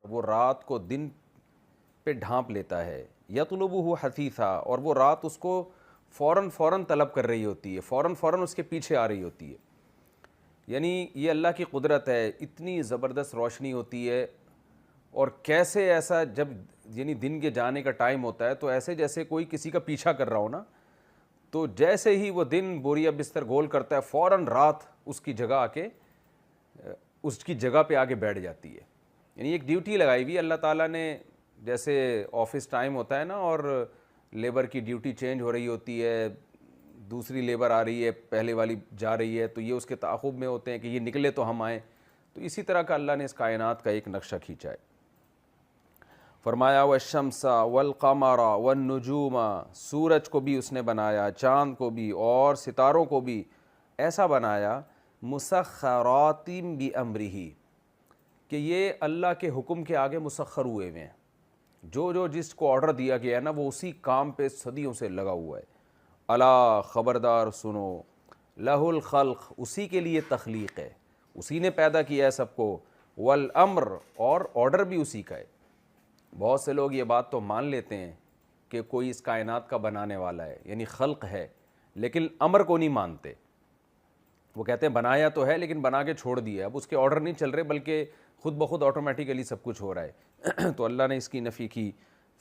وہ رات کو دن پہ ڈھانپ لیتا ہے، یطلبہ حثیثا، اور وہ رات اس کو فوراً طلب کر رہی ہوتی ہے، فوراً اس کے پیچھے آ رہی ہوتی ہے۔ یعنی یہ اللہ کی قدرت ہے، اتنی زبردست روشنی ہوتی ہے، اور کیسے ایسا جب یعنی دن کے جانے کا ٹائم ہوتا ہے تو ایسے جیسے کوئی کسی کا پیچھا کر رہا ہو نا، تو جیسے ہی وہ دن بوریا بستر گول کرتا ہے فوراً رات اس کی جگہ آ کے اس کی جگہ پہ آگے بیٹھ جاتی ہے۔ یعنی ایک ڈیوٹی لگائی ہوئی اللہ تعالیٰ نے، جیسے آفس ٹائم ہوتا ہے نا اور لیبر کی ڈیوٹی چینج ہو رہی ہوتی ہے، دوسری لیبر آ رہی ہے، پہلے والی جا رہی ہے، تو یہ اس کے تعاقب میں ہوتے ہیں کہ یہ نکلے تو ہم آئیں۔ تو اسی طرح کا اللہ نے اس کائنات کا ایک نقشہ کھینچا ہے۔ فرمایا والشمس والقمر والنجوم، سورج کو بھی اس نے بنایا، چاند کو بھی اور ستاروں کو بھی ایسا بنایا، مسخرات بامرہ، کہ یہ اللہ کے حکم کے آگے مسخر ہوئے ہوئے ہیں، جو جس کو آرڈر دیا گیا ہے نا وہ اسی کام پہ صدیوں سے لگا ہوا ہے۔ الا خبردار سنو، لہ الخلق، اسی کے لیے تخلیق ہے، اسی نے پیدا کیا ہے سب کو، والامر، اور آرڈر بھی اسی کا ہے۔ بہت سے لوگ یہ بات تو مان لیتے ہیں کہ کوئی اس کائنات کا بنانے والا ہے، یعنی خلق ہے، لیکن امر کو نہیں مانتے۔ وہ کہتے ہیں بنایا تو ہے لیکن بنا کے چھوڑ دیا، اب اس کے آرڈر نہیں چل رہے بلکہ خود بخود آٹومیٹیکلی سب کچھ ہو رہا ہے۔ تو اللہ نے اس کی نفی کی،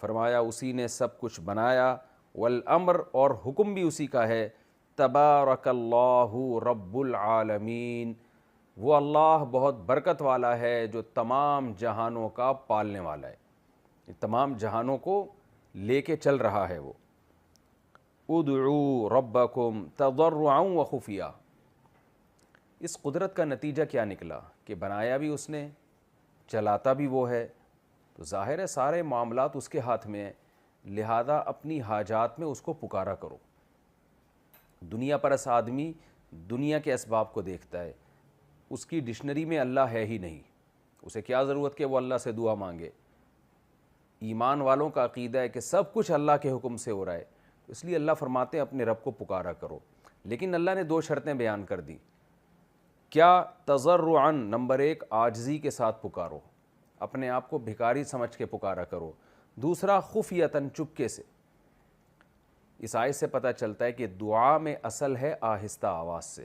فرمایا اسی نے سب کچھ بنایا، والامر، اور حکم بھی اسی کا ہے۔ تبارک اللہ رب العالمین، وہ اللہ بہت برکت والا ہے جو تمام جہانوں کا پالنے والا ہے، تمام جہانوں کو لے کے چل رہا ہے وہ۔ ادعوا ربکم تضرعا وخفیا، اس قدرت کا نتیجہ کیا نکلا کہ بنایا بھی اس نے، چلاتا بھی وہ ہے، تو ظاہر ہے سارے معاملات اس کے ہاتھ میں ہیں، لہذا اپنی حاجات میں اس کو پکارا کرو۔ دنیا پرست آدمی دنیا کے اسباب کو دیکھتا ہے، اس کی ڈکشنری میں اللہ ہے ہی نہیں، اسے کیا ضرورت کہ وہ اللہ سے دعا مانگے۔ ایمان والوں کا عقیدہ ہے کہ سب کچھ اللہ کے حکم سے ہو رہا ہے، اس لیے اللہ فرماتے ہیں اپنے رب کو پکارا کرو۔ لیکن اللہ نے دو شرطیں بیان کر دی، کیا؟ تضرعاً، نمبر ایک عاجزی کے ساتھ پکارو، اپنے آپ کو بھکاری سمجھ کے پکارا کرو۔ دوسرا خفیتاً، چپکے سے۔ اس آیت سے پتہ چلتا ہے کہ دعا میں اصل ہے آہستہ آواز سے،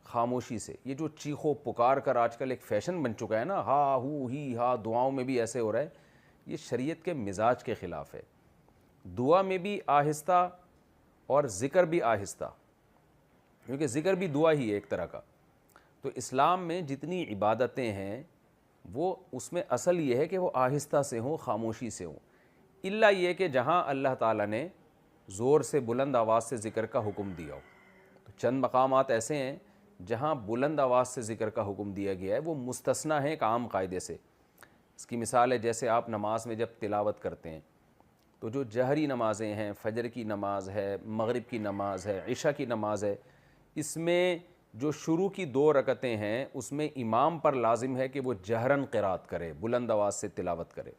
خاموشی سے۔ یہ جو چیخو پکار کر آج کل ایک فیشن بن چکا ہے نا، ہا ہو ہی ہا، دعاؤں میں بھی ایسے ہو رہا ہے، یہ شریعت کے مزاج کے خلاف ہے۔ دعا میں بھی آہستہ اور ذکر بھی آہستہ، کیونکہ ذکر بھی دعا ہی ہے ایک طرح کا۔ تو اسلام میں جتنی عبادتیں ہیں وہ اس میں اصل یہ ہے کہ وہ آہستہ سے ہوں، خاموشی سے ہوں، الا یہ کہ جہاں اللہ تعالیٰ نے زور سے بلند آواز سے ذکر کا حکم دیا ہو۔ تو چند مقامات ایسے ہیں جہاں بلند آواز سے ذکر کا حکم دیا گیا ہے، وہ مستثنیٰ ہے ایک عام قاعدے سے۔ اس کی مثال ہے جیسے آپ نماز میں جب تلاوت کرتے ہیں تو جو جہری نمازیں ہیں، فجر کی نماز ہے، مغرب کی نماز ہے، عشاء کی نماز ہے، اس میں جو شروع کی 2 رکعتیں ہیں اس میں امام پر لازم ہے کہ وہ جہراً قرات کرے، بلند آواز سے تلاوت کرے،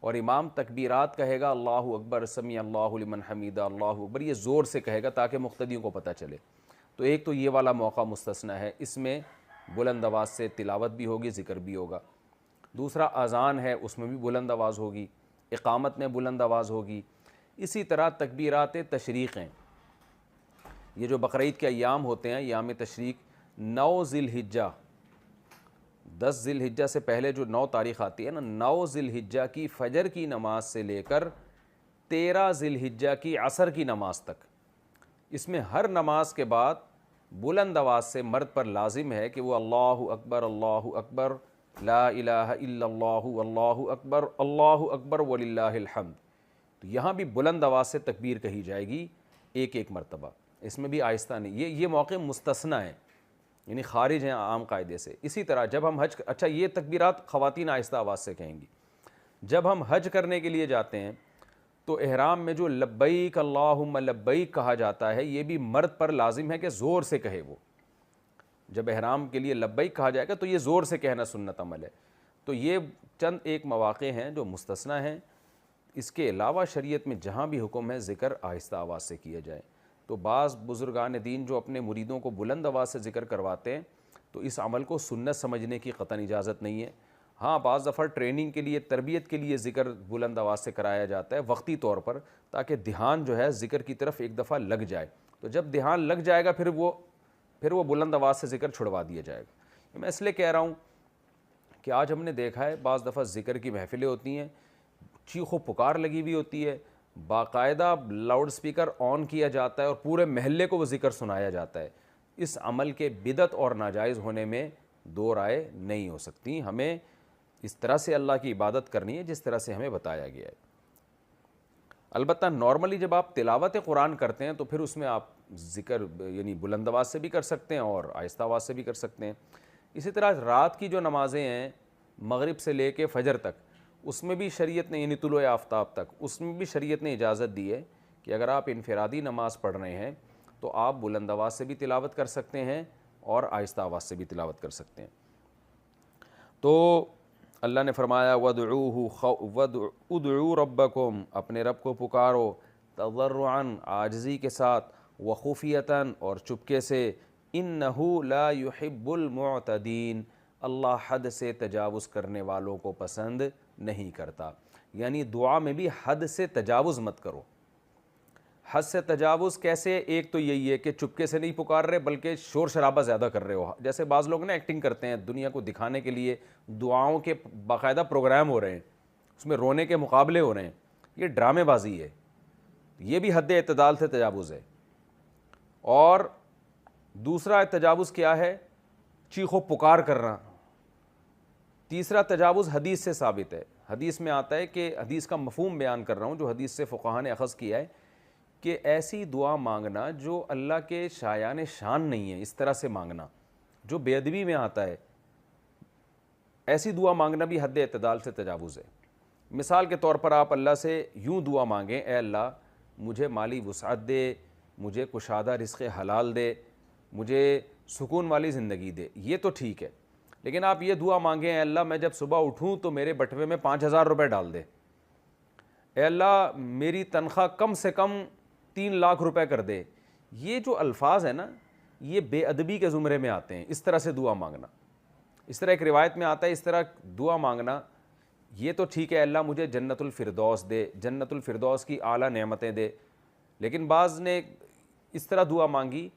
اور امام تکبیرات کہے گا، اللہ اکبر، سمیع اللہ لمن حمیدہ، اللہ اکبر، یہ زور سے کہے گا تاکہ مقتدیوں کو پتہ چلے۔ تو ایک تو یہ والا موقع مستثنیٰ ہے، اس میں بلند آواز سے تلاوت بھی ہوگی، ذکر بھی ہوگا۔ دوسرا اذان ہے، اس میں بھی بلند آواز ہوگی، اقامت میں بلند آواز ہوگی۔ اسی طرح تکبیرات تشریق ہیں، یہ جو بقرعید کے ایام ہوتے ہیں، ایام تشریق، 9 ذی الحجہ، 10 ذی الحجہ سے پہلے جو 9 تاریخ آتی ہے نا، 9 ذی الحجہ کی فجر کی نماز سے لے کر 13 ذی الحجہ کی عصر کی نماز تک، اس میں ہر نماز کے بعد بلند آواز سے مرد پر لازم ہے کہ وہ اللہ اکبر، لا الہ الا اللہ، واللہ اکبر وللہ الحمد۔ تو یہاں بھی بلند آواز سے تکبیر کہی جائے گی ایک ایک مرتبہ، اس میں بھی آہستہ نہیں، یہ موقع مستثنیٰ ہیں، یعنی خارج ہیں عام قاعدے سے۔ اسی طرح جب ہم اچھا یہ تکبیرات خواتین آہستہ آواز سے کہیں گی۔ جب ہم حج کرنے کے لیے جاتے ہیں تو احرام میں جو لبیک اللہم لبیک کہا جاتا ہے، یہ بھی مرد پر لازم ہے کہ زور سے کہے وہ۔ جب احرام کے لیے لبیک کہا جائے گا تو یہ زور سے کہنا سنت عمل ہے۔ تو یہ چند ایک مواقع ہیں جو مستثنیٰ ہیں، اس کے علاوہ شریعت میں جہاں بھی حکم ہے ذکر آہستہ آواز سے کیا جائے۔ تو بعض بزرگان دین جو اپنے مریدوں کو بلند آواز سے ذکر کرواتے ہیں تو اس عمل کو سنت سمجھنے کی قطعاً اجازت نہیں ہے۔ ہاں بعض دفعہ ٹریننگ کے لیے، تربیت کے لیے ذکر بلند آواز سے کرایا جاتا ہے وقتی طور پر، تاکہ دھیان جو ہے ذکر کی طرف ایک دفعہ لگ جائے. تو جب دھیان لگ جائے گا پھر وہ بلند آواز سے ذکر چھڑوا دیا جائے گا. میں اس لیے کہہ رہا ہوں کہ آج ہم نے دیکھا ہے بعض دفعہ ذکر کی محفلیں ہوتی ہیں، چیخ و پکار لگی ہوئی ہوتی ہے، باقاعدہ لاؤڈ سپیکر آن کیا جاتا ہے اور پورے محلے کو وہ ذکر سنایا جاتا ہے. اس عمل کے بدعت اور ناجائز ہونے میں دو رائے نہیں ہو سکتی. ہمیں اس طرح سے اللہ کی عبادت کرنی ہے جس طرح سے ہمیں بتایا گیا ہے. البتہ نارملی جب آپ تلاوت قرآن کرتے ہیں تو پھر اس میں آپ ذکر یعنی بلند آواز سے بھی کر سکتے ہیں اور آہستہ آواز سے بھی کر سکتے ہیں. اسی طرح رات کی جو نمازیں ہیں مغرب سے لے کے فجر تک، اس میں بھی شریعت نے، یعنی طلوع آفتاب تک، اس میں بھی شریعت نے اجازت دی ہے کہ اگر آپ انفرادی نماز پڑھ رہے ہیں تو آپ بلند آواز سے بھی تلاوت کر سکتے ہیں اور آہستہ آواز سے بھی تلاوت کر سکتے ہیں. تو اللہ نے فرمایا ادعوا ربکم، اپنے رب کو پکارو، تضرعا عاجزی کے ساتھ، وخفیۃً اور چپکے سے، انہ لا یحب المعتدین، اللہ حد سے تجاوز کرنے والوں کو پسند نہیں کرتا. یعنی دعا میں بھی حد سے تجاوز مت کرو. حد سے تجاوز کیسے؟ ایک تو یہی ہے کہ چپکے سے نہیں پکار رہے بلکہ شور شرابہ زیادہ کر رہے ہو. جیسے بعض لوگ نا ایکٹنگ کرتے ہیں دنیا کو دکھانے کے لیے، دعاؤں کے باقاعدہ پروگرام ہو رہے ہیں، اس میں رونے کے مقابلے ہو رہے ہیں. یہ ڈرامے بازی ہے، یہ بھی حد اعتدال سے تجاوز ہے. اور دوسرا تجاوز کیا ہے؟ چیخ و پکار کرنا. تیسرا تجاوز حدیث سے ثابت ہے. حدیث میں آتا ہے کہ، حدیث کا مفہوم بیان کر رہا ہوں جو حدیث سے فقہاء نے اخذ کیا ہے، کہ ایسی دعا مانگنا جو اللہ کے شایان شان نہیں ہے، اس طرح سے مانگنا جو بے ادبی میں آتا ہے، ایسی دعا مانگنا بھی حد اعتدال سے تجاوز ہے. مثال کے طور پر آپ اللہ سے یوں دعا مانگیں، اے اللہ مجھے مالی وسعت دے، مجھے کشادہ رزق حلال دے، مجھے سکون والی زندگی دے. یہ تو ٹھیک ہے. لیکن آپ یہ دعا مانگیں، اے اللہ میں جب صبح اٹھوں تو میرے بٹوے میں 5,000 روپے ڈال دے، اے اللہ میری تنخواہ کم سے کم 3 لاکھ روپے کر دے. یہ جو الفاظ ہیں نا، یہ بے ادبی کے زمرے میں آتے ہیں. اس طرح سے دعا مانگنا، اس طرح ایک روایت میں آتا ہے اس طرح دعا مانگنا، یہ تو ٹھیک ہے، اللہ مجھے جنت الفردوس دے، جنت الفردوس کی اعلیٰ نعمتیں دے. لیکن بعض نے اس طرح دعا مانگی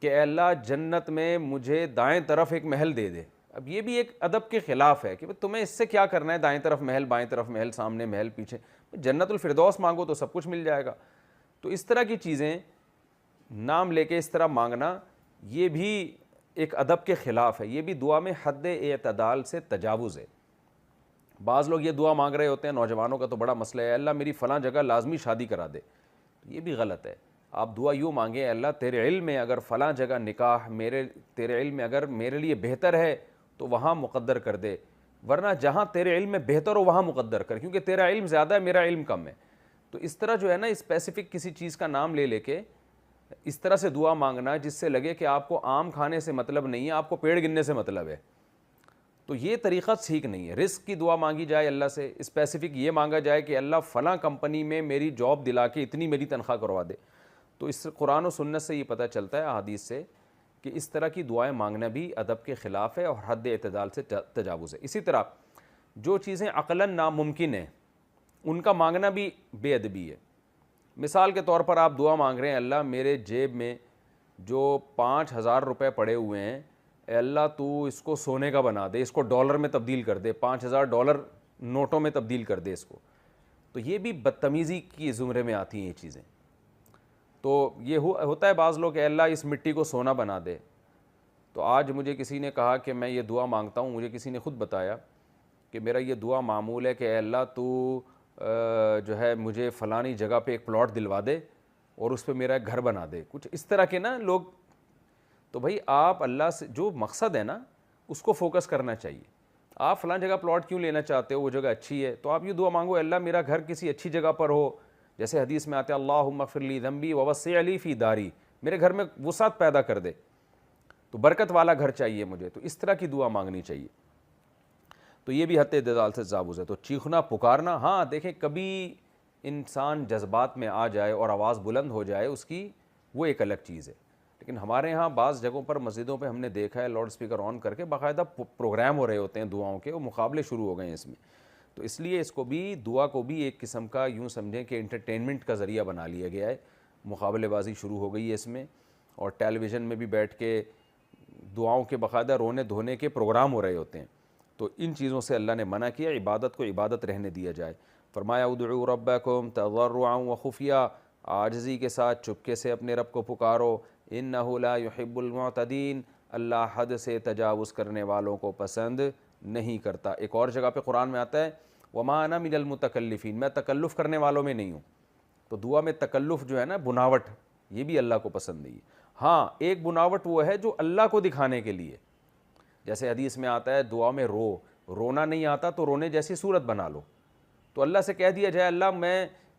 کہ اے اللہ جنت میں مجھے دائیں طرف ایک محل دے دے. اب یہ بھی ایک ادب کے خلاف ہے کہ تمہیں اس سے کیا کرنا ہے، دائیں طرف محل، بائیں طرف محل، سامنے محل، پیچھے. جنت الفردوس مانگو تو سب کچھ مل جائے گا. تو اس طرح کی چیزیں نام لے کے اس طرح مانگنا، یہ بھی ایک ادب کے خلاف ہے. یہ بھی دعا میں حد اعتدال سے تجاوز ہے. بعض لوگ یہ دعا مانگ رہے ہوتے ہیں، نوجوانوں کا تو بڑا مسئلہ ہے، اللہ میری فلاں جگہ لازمی شادی کرا دے. یہ بھی غلط ہے. آپ دعا یوں مانگیں، اللہ تیرے علم میں اگر فلاں جگہ نکاح تیرے علم میں اگر میرے لیے بہتر ہے تو وہاں مقدر کر دے، ورنہ جہاں تیرے علم میں بہتر ہو وہاں مقدر کر، کیونکہ تیرا علم زیادہ ہے، میرا علم کم ہے. تو اس طرح جو ہے نا اسپیسیفک کسی چیز کا نام لے کے اس طرح سے دعا مانگنا جس سے لگے کہ آپ کو آم کھانے سے مطلب نہیں ہے، آپ کو پیڑ گننے سے مطلب ہے، تو یہ طریقہ ٹھیک نہیں ہے. رزق کی دعا مانگی جائے اللہ سے، اسپیسیفک یہ مانگا جائے کہ اللہ فلاں کمپنی میں میری جاب دلا کے اتنی میری تنخواہ کروا دے. تو اس قرآن و سنت سے یہ پتہ چلتا ہے، احادیث سے، کہ اس طرح کی دعائیں مانگنا بھی ادب کے خلاف ہے اور حد اعتدال سے تجاوز ہے. اسی طرح جو چیزیں عقلاً ناممکن ہیں ان کا مانگنا بھی بے ادبی ہے. مثال کے طور پر آپ دعا مانگ رہے ہیں، اللہ میرے جیب میں جو 5,000 روپے پڑے ہوئے ہیں، اے اللہ تو اس کو سونے کا بنا دے، اس کو ڈالر میں تبدیل کر دے، 5,000 ڈالر نوٹوں میں تبدیل کر دے اس کو. تو یہ بھی بدتمیزی کی زمرے میں آتی ہیں یہ چیزیں. تو یہ ہوتا ہے بعض لوگ، اے اللہ اس مٹی کو سونا بنا دے. تو آج مجھے کسی نے کہا کہ میں یہ دعا مانگتا ہوں، مجھے کسی نے خود بتایا کہ میرا یہ دعا معمول ہے کہ اے اللہ تو جو ہے مجھے فلانی جگہ پہ ایک پلاٹ دلوا دے اور اس پہ میرا ایک گھر بنا دے، کچھ اس طرح کے نا لوگ. تو بھائی آپ اللہ سے جو مقصد ہے نا اس کو فوکس کرنا چاہیے. آپ فلاں جگہ پلاٹ کیوں لینا چاہتے ہو، وہ جگہ اچھی ہے، تو آپ یہ دعا مانگو، اللہ میرا گھر کسی اچھی جگہ پر ہو. جیسے حدیث میں آتے ہیں اللہم اغفر لی ذنبی ووسع لی فی داری، میرے گھر میں وسعت پیدا کر دے، تو برکت والا گھر چاہیے مجھے. تو اس طرح کی دعا مانگنی چاہیے. تو یہ بھی حد اعتدال سے تجاوز ہے. تو چیخنا پکارنا، ہاں دیکھیں کبھی انسان جذبات میں آ جائے اور آواز بلند ہو جائے اس کی، وہ ایک الگ چیز ہے. لیکن ہمارے ہاں بعض جگہوں پر مسجدوں پہ ہم نے دیکھا ہے لاؤڈ اسپیکر آن کر کے باقاعدہ پروگرام ہو رہے ہوتے ہیں دعاؤں کے، وہ مقابلے شروع ہو گئے ہیں اس میں. تو اس لیے اس کو بھی دعا کو بھی ایک قسم کا یوں سمجھیں کہ انٹرٹینمنٹ کا ذریعہ بنا لیا گیا ہے. مقابلے بازی شروع ہو گئی ہے اس میں، اور ٹیلی ویژن میں بھی بیٹھ کے دعاؤں کے باقاعدہ رونے دھونے کے پروگرام ہو رہے ہوتے ہیں. تو ان چیزوں سے اللہ نے منع کیا، عبادت کو عبادت رہنے دیا جائے. فرمایا ادعوا ربکم تضرعا وخفیا، عاجزی کے ساتھ چپکے سے اپنے رب کو پکارو. انہ لا يحب المعتدین، اللہ حد سے تجاوز کرنے والوں کو پسند نہیں کرتا. ایک اور جگہ پہ قرآن میں آتا ہے وما انا من المتکلفین، میں تکلف کرنے والوں میں نہیں ہوں. تو دعا میں تکلف جو ہے نا، بناوٹ، یہ بھی اللہ کو پسند نہیں ہے. ہاں ایک بناوٹ وہ ہے جو اللہ کو دکھانے کے لیے، جیسے حدیث میں آتا ہے دعا میں رونا نہیں آتا تو رونے جیسی صورت بنا لو. تو اللہ سے کہہ دیا جائے اللہ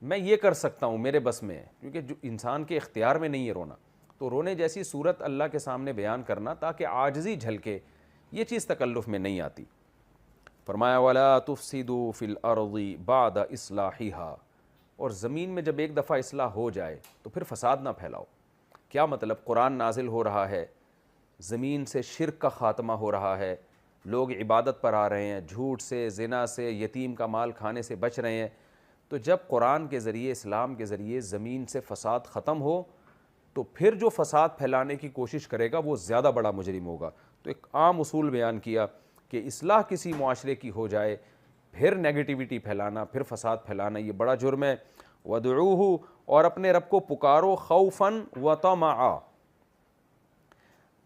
میں یہ کر سکتا ہوں، میرے بس میں ہے، کیونکہ جو انسان کے اختیار میں نہیں ہے رونا. تو رونے جیسی صورت اللہ کے سامنے بیان کرنا تاکہ عاجزی جھلکے، یہ چیز تکلف میں نہیں آتی. فرمایا وَلَا تُفْسِدُوا فِي الْأَرْضِ بَعْدَ إِصْلَاحِهَا، اور زمین میں جب ایک دفعہ اصلاح ہو جائے تو پھر فساد نہ پھیلاؤ. کیا مطلب؟ قرآن نازل ہو رہا ہے، زمین سے شرک کا خاتمہ ہو رہا ہے، لوگ عبادت پر آ رہے ہیں، جھوٹ سے، زنا سے، یتیم کا مال کھانے سے بچ رہے ہیں. تو جب قرآن کے ذریعے، اسلام کے ذریعے زمین سے فساد ختم ہو تو پھر جو فساد پھیلانے کی کوشش کرے گا وہ زیادہ بڑا مجرم ہوگا. تو ایک عام اصول بیان کیا کہ اصلاح کسی معاشرے کی ہو جائے پھر نیگیٹیوٹی پھیلانا، پھر فساد پھیلانا، یہ بڑا جرم ہے. وَادْعُوهُ، اور اپنے رب کو پکارو، خوفاً وطمعا.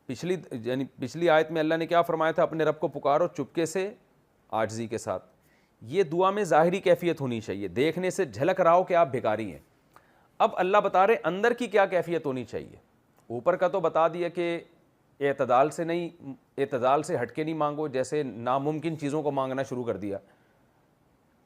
پچھلی آیت میں اللہ نے کیا فرمایا تھا؟ اپنے رب کو پکارو چپکے سے، عاجزی کے ساتھ. یہ دعا میں ظاہری کیفیت ہونی چاہیے، دیکھنے سے جھلک رہا ہو کہ آپ بھکاری ہیں. اب اللہ بتا رہے اندر کی کیا کیفیت ہونی چاہیے. اوپر کا تو بتا دیا کہ اعتدال سے نہیں، اعتدال سے ہٹ کے نہیں مانگو، جیسے ناممکن چیزوں کو مانگنا شروع کر دیا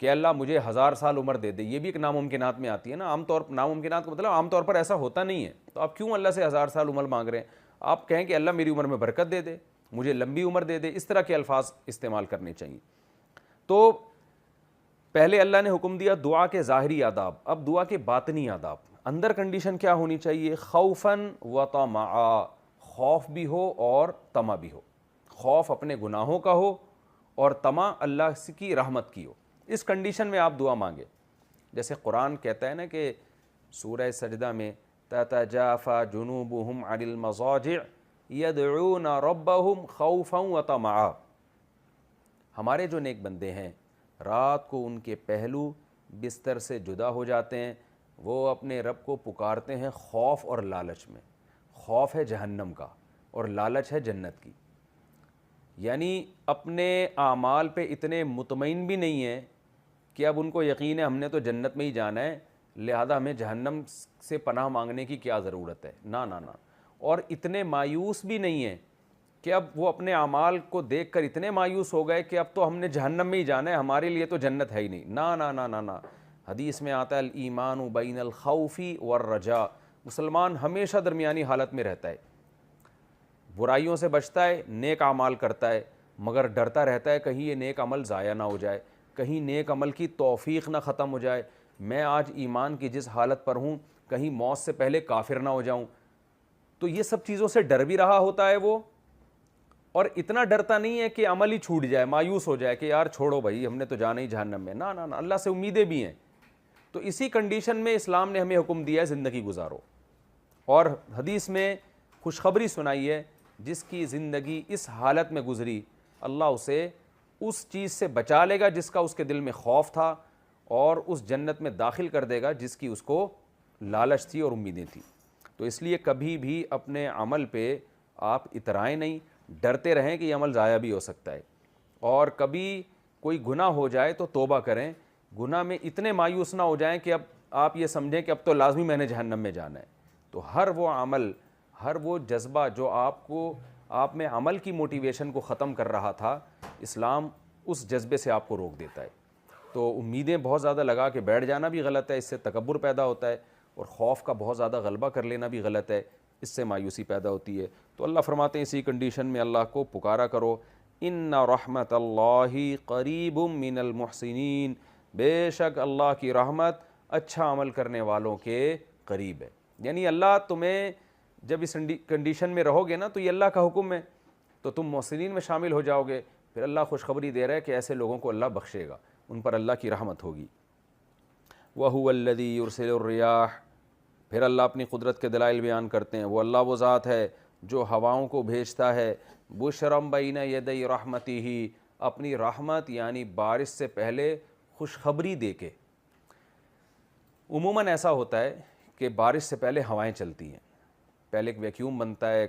کہ اللہ مجھے 1000 سال عمر دے دے. یہ بھی ایک ناممکنات میں آتی ہے نا. عام طور پر ناممکنات کا مطلب عام طور پر ایسا ہوتا نہیں ہے، تو آپ کیوں اللہ سے 1000 سال عمر مانگ رہے ہیں؟ آپ کہیں کہ اللہ میری عمر میں برکت دے دے، مجھے لمبی عمر دے دے. اس طرح کے الفاظ استعمال کرنے چاہیے. تو پہلے اللہ نے حکم دیا دعا کے ظاہری آداب، اب دعا کے باطنی آداب. اندر کنڈیشن کیا ہونی چاہیے؟ خوفاً وطمعا، خوف بھی ہو اور طمع بھی ہو. خوف اپنے گناہوں کا ہو اور طمع اللہ کی رحمت کی ہو. اس کنڈیشن میں آپ دعا مانگے. جیسے قرآن کہتا ہے نا کہ سورہ سجدہ میں تتجافى جنوبهم عن المضاجع يدعون ربهم خوفا وطمعا، ہمارے جو نیک بندے ہیں رات کو ان کے پہلو بستر سے جدا ہو جاتے ہیں، وہ اپنے رب کو پکارتے ہیں خوف اور لالچ میں. خوف ہے جہنم کا اور لالچ ہے جنت کی. یعنی اپنے اعمال پہ اتنے مطمئن بھی نہیں ہیں کہ اب ان کو یقین ہے ہم نے تو جنت میں ہی جانا ہے، لہذا ہمیں جہنم سے پناہ مانگنے کی کیا ضرورت ہے. نہ. اور اتنے مایوس بھی نہیں ہیں کہ اب وہ اپنے اعمال کو دیکھ کر اتنے مایوس ہو گئے کہ اب تو ہم نے جہنم میں ہی جانا ہے، ہمارے لیے تو جنت ہے ہی نہیں. نہ. حدیث میں آتا ہے الایمان بین الخوف والرجاء، مسلمان ہمیشہ درمیانی حالت میں رہتا ہے، برائیوں سے بچتا ہے، نیک اعمال کرتا ہے، مگر ڈرتا رہتا ہے کہیں یہ نیک عمل ضائع نہ ہو جائے، کہیں نیک عمل کی توفیق نہ ختم ہو جائے. میں آج ایمان کی جس حالت پر ہوں کہیں موت سے پہلے کافر نہ ہو جاؤں. تو یہ سب چیزوں سے ڈر بھی رہا ہوتا ہے وہ، اور اتنا ڈرتا نہیں ہے کہ عمل ہی چھوٹ جائے، مایوس ہو جائے کہ یار چھوڑو بھائی ہم نے تو جانا ہی جہنم میں. نہ، اللہ سے امیدیں بھی ہیں. تو اسی کنڈیشن میں اسلام نے ہمیں حکم دیا ہے زندگی گزارو. اور حدیث میں خوشخبری سنائی ہے جس کی زندگی اس حالت میں گزری اللہ اسے اس چیز سے بچا لے گا جس کا اس کے دل میں خوف تھا، اور اس جنت میں داخل کر دے گا جس کی اس کو لالچ تھی اور امیدیں تھیں. تو اس لیے کبھی بھی اپنے عمل پہ آپ اترائیں نہیں، ڈرتے رہیں کہ یہ عمل ضائع بھی ہو سکتا ہے. اور کبھی کوئی گناہ ہو جائے تو توبہ کریں، گناہ میں اتنے مایوس نہ ہو جائیں کہ اب آپ یہ سمجھیں کہ اب تو لازمی میں نے جہنم میں جانا ہے. تو ہر وہ عمل، ہر وہ جذبہ جو آپ میں عمل کی موٹیویشن کو ختم کر رہا تھا، اسلام اس جذبے سے آپ کو روک دیتا ہے. تو امیدیں بہت زیادہ لگا کے بیٹھ جانا بھی غلط ہے، اس سے تکبر پیدا ہوتا ہے، اور خوف کا بہت زیادہ غلبہ کر لینا بھی غلط ہے، اس سے مایوسی پیدا ہوتی ہے. تو اللہ فرماتے ہیں اسی کنڈیشن میں اللہ کو پکارا کرو. ان رحمت اللہ قریب من المحسنین، بے شک اللہ کی رحمت اچھا عمل کرنے والوں کے قریب ہے. یعنی اللہ تمہیں جب اس کنڈیشن میں رہو گے نا تو یہ اللہ کا حکم ہے تو تم محسنین میں شامل ہو جاؤ گے. پھر اللہ خوشخبری دے رہا ہے کہ ایسے لوگوں کو اللہ بخشے گا, ان پر اللہ کی رحمت ہوگی. وَهُوَ الَّذِي يُرْسِلُ الرِّيَاحَ, پھر اللہ اپنی قدرت کے دلائل بیان کرتے ہیں. وہ اللہ وہ ذات ہے جو ہواؤں کو بھیجتا ہے, بُشْرًا بَيْنَ يَدَيْ رَحْمَتِهِ, اپنی رحمت یعنی بارش سے پہلے خوشخبری دے کے. عموماً ایسا ہوتا ہے کہ بارش سے پہلے ہوائیں چلتی ہیں, پہلے ایک ویکیوم بنتا ہے,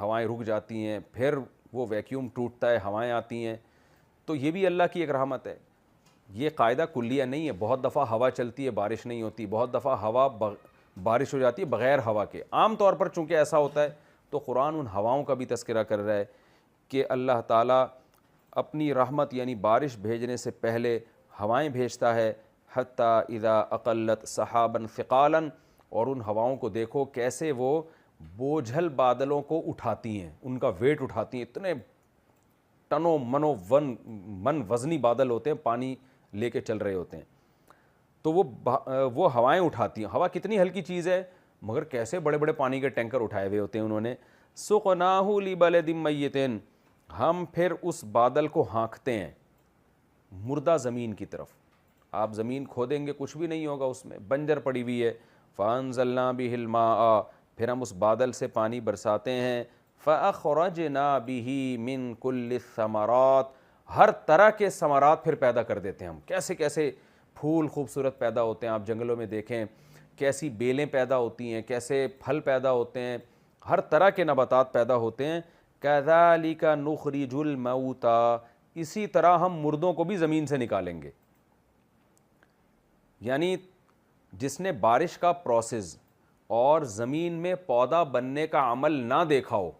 ہوائیں رک جاتی ہیں, پھر وہ ویکیوم ٹوٹتا ہے, ہوائیں آتی ہیں. تو یہ بھی اللہ کی ایک رحمت ہے. یہ قاعدہ کلیہ نہیں ہے, بہت دفعہ ہوا چلتی ہے بارش نہیں ہوتی, بہت دفعہ بارش ہو جاتی ہے بغیر ہوا کے. عام طور پر چونکہ ایسا ہوتا ہے تو قرآن ان ہواؤں کا بھی تذکرہ کر رہا ہے کہ اللہ تعالیٰ اپنی رحمت یعنی بارش بھیجنے سے پہلے ہوائیں بھیجتا ہے. حتیٰ اذا اقلت سحابا ثقالا, اور ان ہواؤں کو دیکھو کیسے وہ بوجھل بادلوں کو اٹھاتی ہیں, ان کا ویٹ اٹھاتی ہیں. اتنے ٹنوں منوں من وزنی بادل ہوتے ہیں, پانی لے کے چل رہے ہوتے ہیں, تو وہ ہوائیں اٹھاتی ہیں. ہوا کتنی ہلکی چیز ہے مگر کیسے بڑے بڑے پانی کے ٹینکر اٹھائے ہوئے ہوتے ہیں انہوں نے. سقناہ لبلد میت, ہم پھر اس بادل کو ہانکتے ہیں مردہ زمین کی طرف. آپ زمین کھودیں گے کچھ بھی نہیں ہوگا, اس میں بنجر پڑی ہوئی ہے. فانزلنا بہ الماء, پھر ہم اس بادل سے پانی برساتے ہیں. فاخرجنا بہ من کل الثمرات, ہر طرح کے ثمرات پھر پیدا کر دیتے ہیں ہم. کیسے کیسے پھول خوبصورت پیدا ہوتے ہیں, آپ جنگلوں میں دیکھیں کیسی بیلیں پیدا ہوتی ہیں, کیسے پھل پیدا ہوتے ہیں, ہر طرح کے نباتات پیدا ہوتے ہیں. کذالک نخرج الموتى, اسی طرح ہم مردوں کو بھی زمین سے نکالیں گے. یعنی جس نے بارش کا پروسیس اور زمین میں پودا بننے کا عمل نہ دیکھا ہو,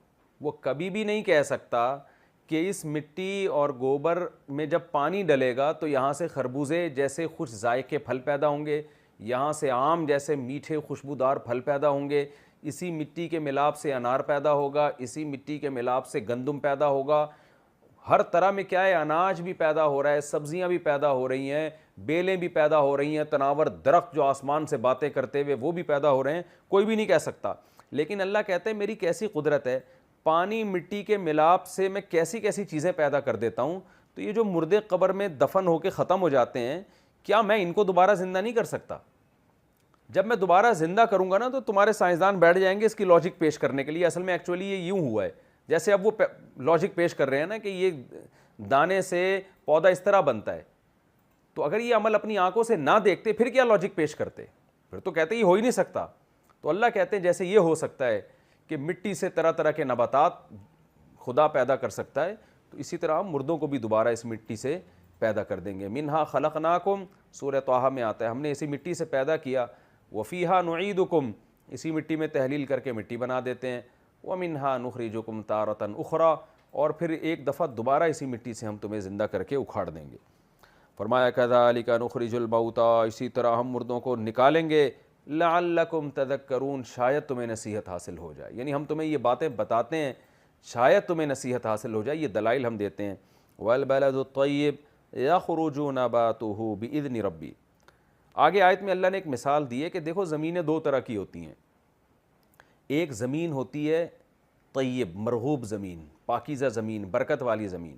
وہ کبھی بھی نہیں کہہ سکتا کہ اس مٹی اور گوبر میں جب پانی ڈلے گا تو یہاں سے خربوزے جیسے خوش ذائقے پھل پیدا ہوں گے, یہاں سے آم جیسے میٹھے خوشبودار پھل پیدا ہوں گے, اسی مٹی کے ملاپ سے انار پیدا ہوگا, اسی مٹی کے ملاپ سے گندم پیدا ہوگا. ہر طرح میں کیا ہے, اناج بھی پیدا ہو رہا ہے, سبزیاں بھی پیدا ہو رہی ہیں, بیلیں بھی پیدا ہو رہی ہیں, تناور درخت جو آسمان سے باتیں کرتے ہوئے وہ بھی پیدا ہو رہے ہیں. کوئی بھی نہیں کہہ سکتا. لیکن اللہ کہتے ہیں میری کیسی قدرت ہے, پانی مٹی کے ملاپ سے میں کیسی کیسی چیزیں پیدا کر دیتا ہوں. تو یہ جو مردے قبر میں دفن ہو کے ختم ہو جاتے ہیں, کیا میں ان کو دوبارہ زندہ نہیں کر سکتا؟ جب میں دوبارہ زندہ کروں گا نا تو تمہارے سائنسدان بیٹھ جائیں گے اس کی لاجک پیش کرنے کے لیے. اصل میں ایکچولی یہ یوں ہوا ہے جیسے اب وہ لاجک پیش کر رہے ہیں نا کہ یہ دانے سے پودا اس طرح بنتا ہے. تو اگر یہ عمل اپنی آنکھوں سے نہ دیکھتے پھر کیا لاجک پیش کرتے؟ پھر تو کہتے یہ ہو ہی نہیں سکتا. تو اللہ کہتے ہیں جیسے یہ ہو سکتا ہے کہ مٹی سے طرح طرح کے نباتات خدا پیدا کر سکتا ہے, تو اسی طرح ہم مردوں کو بھی دوبارہ اس مٹی سے پیدا کر دیں گے. منہا خلقناکم, سورہ طٰہٰ میں آتا ہے, ہم نے اسی مٹی سے پیدا کیا. وفیہا نعیدکم, اسی مٹی میں تحلیل کر کے مٹی بنا دیتے ہیں. ومنہا نخرجکم تارۃ اخری, اور پھر ایک دفعہ دوبارہ اسی مٹی سے ہم تمہیں زندہ کر کے اکھاڑ دیں گے. فرمایا کذالک نخرج الموتى, اسی طرح ہم مردوں کو نکالیں گے. لعلکم تذکرون, شاید تمہیں نصیحت حاصل ہو جائے. یعنی ہم تمہیں یہ باتیں بتاتے ہیں شاید تمہیں نصیحت حاصل ہو جائے, یہ دلائل ہم دیتے ہیں. والبلد الطیب یخرج نباتہ باذن ربی. آگے آیت میں اللہ نے ایک مثال دی ہے کہ دیکھو زمینیں دو طرح کی ہوتی ہیں. ایک زمین ہوتی ہے طیب, مرغوب زمین, پاکیزہ زمین, برکت والی زمین.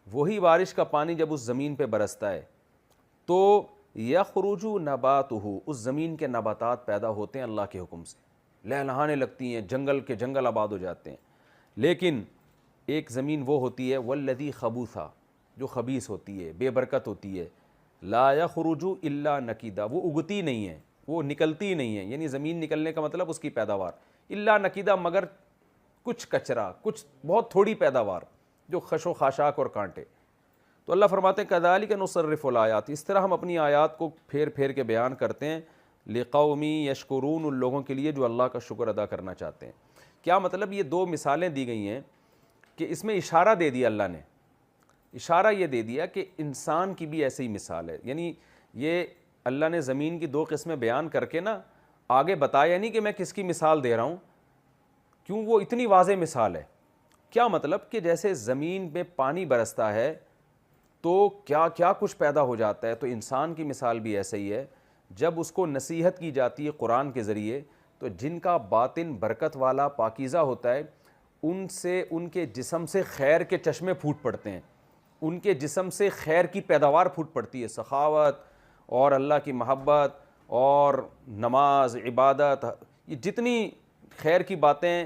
وہی بارش کا پانی جب اس زمین پہ برستا ہے تو یخرج نباتہ, اس زمین کے نباتات پیدا ہوتے ہیں اللہ کے حکم سے, لہلہانے لگتی ہیں, جنگل کے جنگل آباد ہو جاتے ہیں. لیکن ایک زمین وہ ہوتی ہے والذی خبوثا, جو خبیث ہوتی ہے, بے برکت ہوتی ہے. لا یخرج الا نکیدا, وہ اگتی نہیں ہے, وہ نکلتی نہیں ہے. یعنی زمین نکلنے کا مطلب اس کی پیداوار, الا نکیدا, مگر کچھ کچرا, کچھ بہت تھوڑی پیداوار جو خش و خاشاک اور کانٹے. تو اللہ فرماتے ہیں کذالک نصرف الآیات, اس طرح ہم اپنی آیات کو پھیر پھیر کے بیان کرتے ہیں. لقوم یشکرون, ان لوگوں کے لیے جو اللہ کا شکر ادا کرنا چاہتے ہیں. کیا مطلب؟ یہ دو مثالیں دی گئی ہیں کہ اس میں اشارہ دے دیا اللہ نے, اشارہ یہ دے دیا کہ انسان کی بھی ایسے ہی مثال ہے. یعنی یہ اللہ نے زمین کی دو قسمیں بیان کر کے نا آگے بتایا نہیں کہ میں کس کی مثال دے رہا ہوں, کیوں وہ اتنی واضح مثال ہے. کیا مطلب کہ جیسے زمین میں پانی برستا ہے تو کیا کیا کچھ پیدا ہو جاتا ہے, تو انسان کی مثال بھی ایسے ہی ہے. جب اس کو نصیحت کی جاتی ہے قرآن کے ذریعے تو جن کا باطن برکت والا پاکیزہ ہوتا ہے ان سے ان کے جسم سے خیر کے چشمے پھوٹ پڑتے ہیں، ان کے جسم سے خیر کی پیداوار پھوٹ پڑتی ہے، سخاوت اور اللہ کی محبت اور نماز، عبادت، یہ جتنی خیر کی باتیں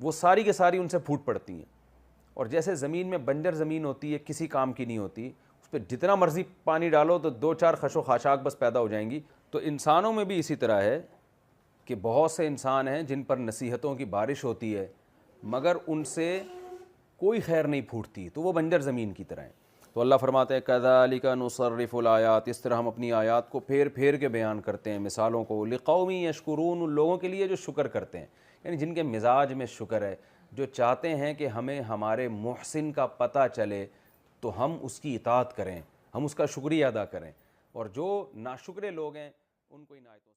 وہ ساری کے ساری ان سے پھوٹ پڑتی ہیں۔ اور جیسے زمین میں بنجر زمین ہوتی ہے، کسی کام کی نہیں ہوتی، اس پہ جتنا مرضی پانی ڈالو تو دو چار خش و خاشاک بس پیدا ہو جائیں گی، تو انسانوں میں بھی اسی طرح ہے کہ بہت سے انسان ہیں جن پر نصیحتوں کی بارش ہوتی ہے مگر ان سے کوئی خیر نہیں پھوٹتی، تو وہ بنجر زمین کی طرح ہیں۔ تو اللہ فرماتے ہیں کذالک نصرف الآیات، اس طرح ہم اپنی آیات کو پھیر پھیر کے بیان کرتے ہیں، مثالوں کو، لقوم یشکرون، ان لوگوں کے لیے جو شکر کرتے ہیں، یعنی جن کے مزاج میں شکر ہے، جو چاہتے ہیں کہ ہمیں ہمارے محسن کا پتہ چلے تو ہم اس کی اطاعت کریں، ہم اس کا شکریہ ادا کریں، اور جو ناشکرے لوگ ہیں ان کو ان آیتوں